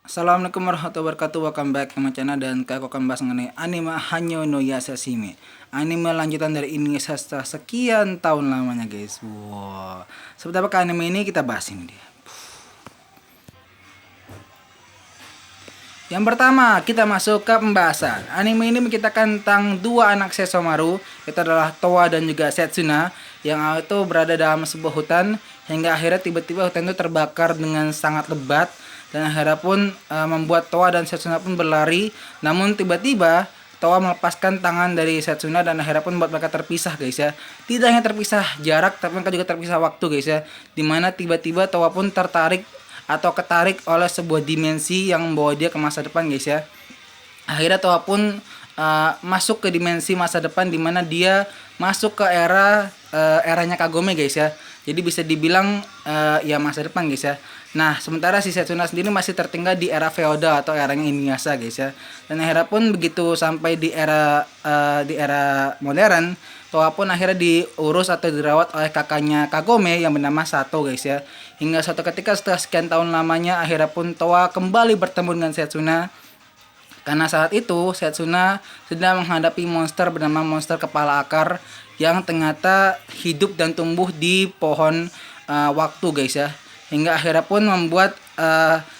Assalamualaikum warahmatullahi wabarakatuh. Welcome back ke my channel, dan kali aku akan bahas mengenai anime Hanyo no Yasashime. Anime lanjutan dari Inuyasha setelah sekian tahun lamanya, guys. Wow. Seperti apa anime ini, kita bahas ini dia. Yang pertama, kita masuk ke pembahasan. Anime ini menceritakan tentang dua anak Sesomaru, itu adalah Towa dan juga Setsuna, yang itu berada dalam sebuah hutan hingga akhirnya tiba-tiba hutan itu terbakar dengan sangat lebat, dan akhirnya pun membuat Towa dan Setsuna pun berlari. Namun tiba-tiba Towa melepaskan tangan dari Setsuna dan akhirnya pun membuat mereka terpisah, guys ya. Tidak hanya terpisah jarak, tapi mereka juga terpisah waktu, guys ya. Dimana tiba-tiba Towa pun tertarik atau ketarik oleh sebuah dimensi yang membawa dia ke masa depan, guys ya. Akhirnya Towa pun masuk ke dimensi masa depan, dimana dia masuk ke eranya Kagome, guys ya. Jadi bisa dibilang ya masa depan, guys ya. Nah, sementara si Setsuna sendiri masih tertinggal di era feodal atau eranya Inuyasha, guys ya. Dan akhirnya pun begitu sampai di era modern, Towa pun akhirnya diurus atau dirawat oleh kakaknya Kagome yang bernama Sato, guys ya. Hingga suatu ketika setelah sekian tahun lamanya, akhirnya pun Towa kembali bertemu dengan Setsuna. Karena saat itu Setsuna sedang menghadapi monster bernama monster kepala akar yang ternyata hidup dan tumbuh di pohon waktu, guys ya. Hingga akhirnya pun membuat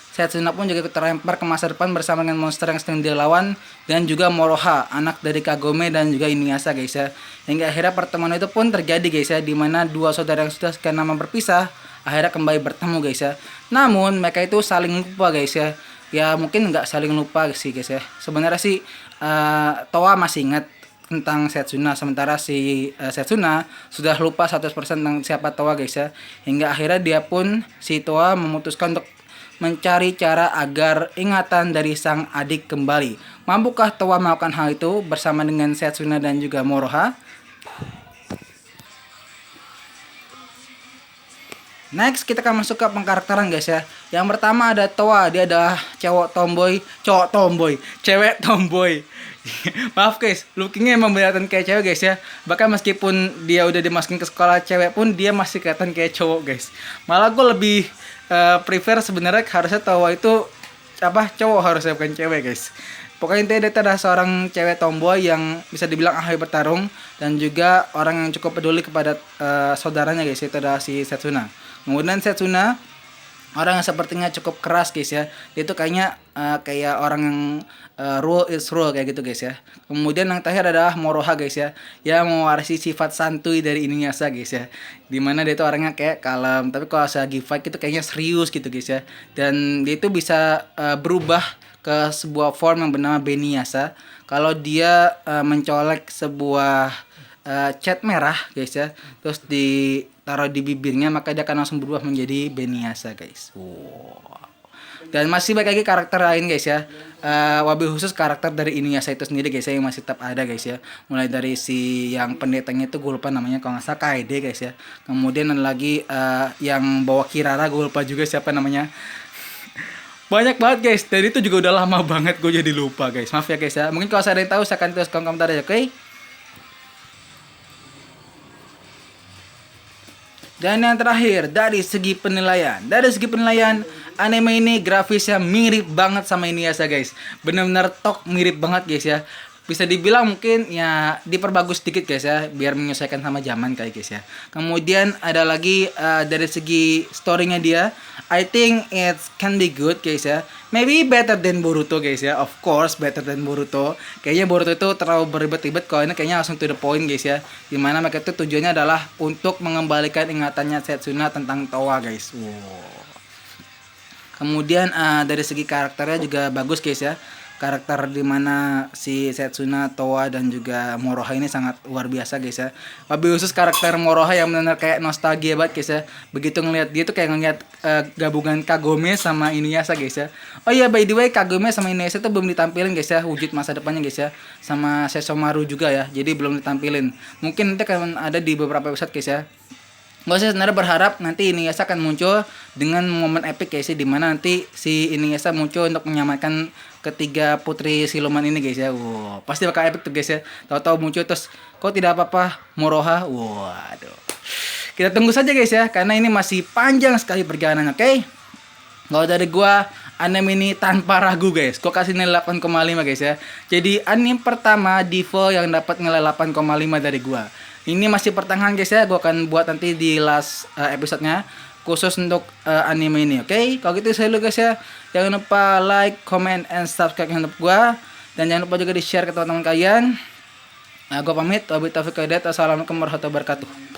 Setsuna pun juga terlempar ke masa depan bersama dengan monster yang sedang dilawan, dan juga Moroha, anak dari Kagome dan juga Inuyasha, guys ya. Hingga akhirnya pertemuan itu pun terjadi, guys ya, dimana dua saudara yang sudah sekian lama berpisah akhirnya kembali bertemu, guys ya. Namun mereka itu saling lupa, guys ya. Ya mungkin nggak saling lupa sih, guys ya. Sebenarnya sih Towa masih ingat tentang Setsuna, sementara si Setsuna sudah lupa 100% tentang siapa Towa, guys ya. Hingga akhirnya dia pun, si Towa, memutuskan untuk mencari cara agar ingatan dari sang adik kembali. Mampukah Towa melakukan hal itu bersama dengan Setsuna dan juga Moroha? Next, kita akan masuk ke pengkarakteran, guys ya. Yang pertama ada Towa, dia adalah cewek tomboy. Maaf, guys, lookingnya emang kelihatan kayak cewek, guys ya. Bahkan meskipun dia udah dimasukin ke sekolah cewek pun dia masih kelihatan kayak cowok, guys. Malah gue lebih prefer sebenarnya harusnya Towa itu cowok, harusnya bukan cewek, guys. Pokoknya intinya dia adalah seorang cewek tomboy yang bisa dibilang ahli bertarung, dan juga orang yang cukup peduli kepada saudaranya, guys. Itu adalah si Setsuna. Kemudian Setsuna, orang yang sepertinya cukup keras, guys ya. Dia itu kayaknya kayak orang yang rule is rule kayak gitu, guys ya. Kemudian yang terakhir adalah Moroha, guys ya, yang mewarisi sifat santuy dari Inuyasha, guys ya. Dimana dia itu orangnya kayak kalem, tapi kalau lagi fight itu kayaknya serius gitu, guys ya. Dan dia itu bisa berubah ke sebuah form yang bernama Beniyasa kalau dia mencolek sebuah cat merah, guys ya, terus ditaruh di bibirnya, maka dia akan langsung berubah menjadi Beniyasa, guys. Wow. Dan masih banyak lagi karakter lain, guys ya. Wabil khusus karakter dari Inuyasha itu sendiri, guys ya, yang masih tetap ada, guys ya. Mulai dari si yang pendetanya itu gue lupa namanya, kalau nggak salah Kaede, guys ya. Kemudian ada lagi yang bawa Kirara, gue lupa juga siapa namanya. Banyak banget, guys, dan itu juga udah lama banget gue jadi lupa, guys. Maaf ya, guys ya. Mungkin kalau saya ada yang tahu, saya akan tulis kolom komentar aja, oke? Dan yang terakhir, dari segi penilaian. Dari segi penilaian, anime ini grafisnya mirip banget sama Inuyasha, guys. Bener-bener mirip banget, guys ya. Bisa dibilang mungkin ya diperbagus sedikit, guys ya, biar menyesuaikan sama zaman kayak, guys ya. Kemudian ada lagi dari segi story-nya dia, I think it can be good, guys ya. Maybe better than Boruto, guys ya. Of course better than Boruto. Kayaknya Boruto itu terlalu beribet-ibet, kalau ini kayaknya langsung to the point, guys ya. Dimana mereka itu tujuannya adalah untuk mengembalikan ingatannya Setsuna tentang Towa, guys. Wow. Kemudian dari segi karakternya juga bagus, guys ya. Karakter dimana si Setsuna, Towa, dan juga Moroha ini sangat luar biasa, guys ya. Lebih khusus karakter Moroha yang benar kayak nostalgia banget, guys ya. Begitu ngeliat dia tuh kayak ngeliat gabungan Kagome sama Inuyasha, guys ya. Oh iya, by the way, Kagome sama Inuyasha tuh belum ditampilin, guys ya, wujud masa depannya, guys ya. Sama Sesomaru juga ya, jadi belum ditampilin. Mungkin nanti akan ada di beberapa episode, guys ya. Gue sih sebenarnya berharap nanti Inuyasha akan muncul dengan momen epic, guys ya, dimana nanti si Inuyasha muncul untuk menyamakan ketiga putri siluman ini, guys ya. Wow, pasti bakal epic tuh, guys ya. Tahu-tahu muncul terus kok tidak apa-apa Moroha. Waduh. Kita tunggu saja, guys ya, karena ini masih panjang sekali perjalanan, oke? Kalau dari gua, anime ini tanpa ragu guys. Gue kasih nilai 8,5 guys ya. Jadi anime pertama Devo yang dapat nilai 8,5 dari gua. Ini masih pertengahan guys ya. Gue akan buat nanti di last episode-nya khusus untuk anime ini. Oke, kalau gitu saya dulu guys ya. Jangan lupa like, comment, and subscribe channel gua. Dan jangan lupa juga di share ke teman-teman kalian. Gue pamit. Wabillahi taufiq wal hidayah. Assalamualaikum warahmatullahi wabarakatuh.